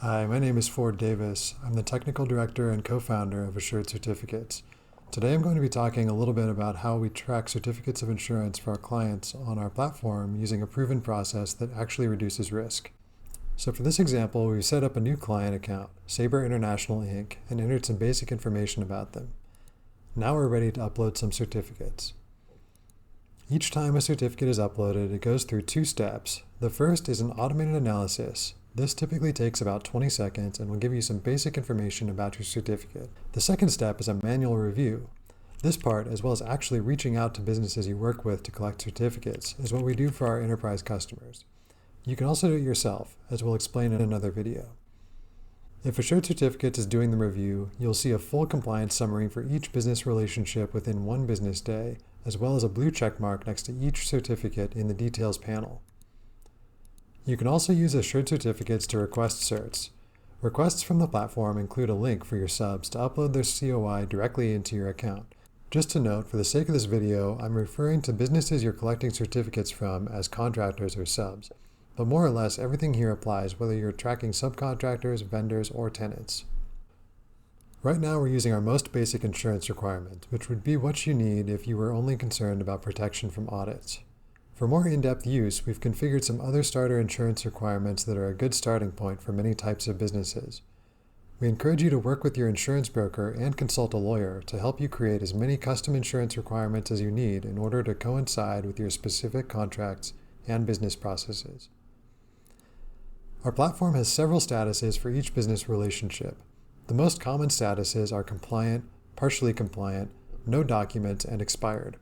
Hi, my name is Ford Davis. I'm the Technical Director and co-founder of Assured Certificates. Today I'm going to be talking a little bit about how we track certificates of insurance for our clients on our platform using a proven process that actually reduces risk. So for this example, we've set up a new client account, Sabre International Inc., and entered some basic information about them. Now we're ready to upload some certificates. Each time a certificate is uploaded, it goes through two steps. The first is an automated analysis. This typically takes about 20 seconds and will give you some basic information about your certificate. The second step is a manual review. This part, as well as actually reaching out to businesses you work with to collect certificates, is what we do for our enterprise customers. You can also do it yourself, as we'll explain in another video. If Assured Certificates is doing the review, you'll see a full compliance summary for each business relationship within one business day, as well as a blue check mark next to each certificate in the Details panel. You can also use Assured Certificates to request certs. Requests from the platform include a link for your subs to upload their COI directly into your account. Just to note, for the sake of this video, I'm referring to businesses you're collecting certificates from as contractors or subs. But more or less, everything here applies whether you're tracking subcontractors, vendors, or tenants. Right now, we're using our most basic insurance requirement, which would be what you need if you were only concerned about protection from audits. For more in-depth use, we've configured some other starter insurance requirements that are a good starting point for many types of businesses. We encourage you to work with your insurance broker and consult a lawyer to help you create as many custom insurance requirements as you need in order to coincide with your specific contracts and business processes. Our platform has several statuses for each business relationship. The most common statuses are compliant, partially compliant, no documents, and expired.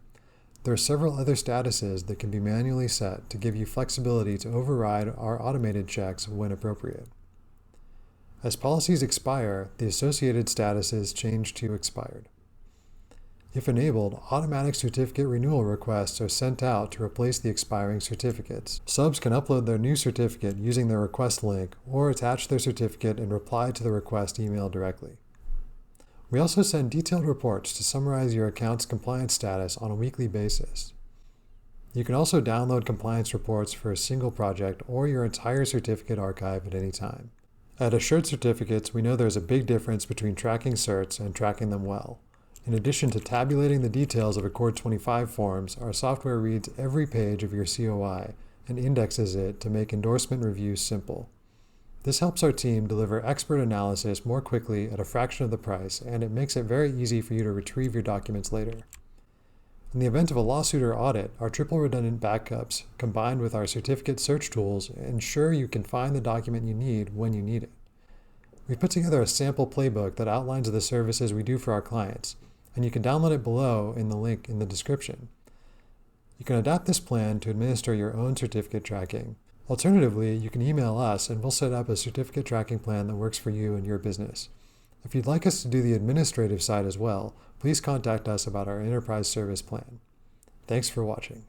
There are several other statuses that can be manually set to give you flexibility to override our automated checks when appropriate. As policies expire, the associated statuses change to expired. If enabled, automatic certificate renewal requests are sent out to replace the expiring certificates. Subs can upload their new certificate using their request link or attach their certificate and reply to the request email directly. We also send detailed reports to summarize your account's compliance status on a weekly basis. You can also download compliance reports for a single project or your entire certificate archive at any time. At Assured Certificates, we know there's a big difference between tracking certs and tracking them well. In addition to tabulating the details of Accord 25 forms, our software reads every page of your COI and indexes it to make endorsement reviews simple. This helps our team deliver expert analysis more quickly at a fraction of the price, and it makes it very easy for you to retrieve your documents later. In the event of a lawsuit or audit, our triple redundant backups combined with our certificate search tools ensure you can find the document you need when you need it. We've put together a sample playbook that outlines the services we do for our clients, and you can download it below in the link in the description. You can adapt this plan to administer your own certificate tracking. Alternatively, you can email us and we'll set up a certificate tracking plan that works for you and your business. If you'd like us to do the administrative side as well, please contact us about our enterprise service plan. Thanks for watching.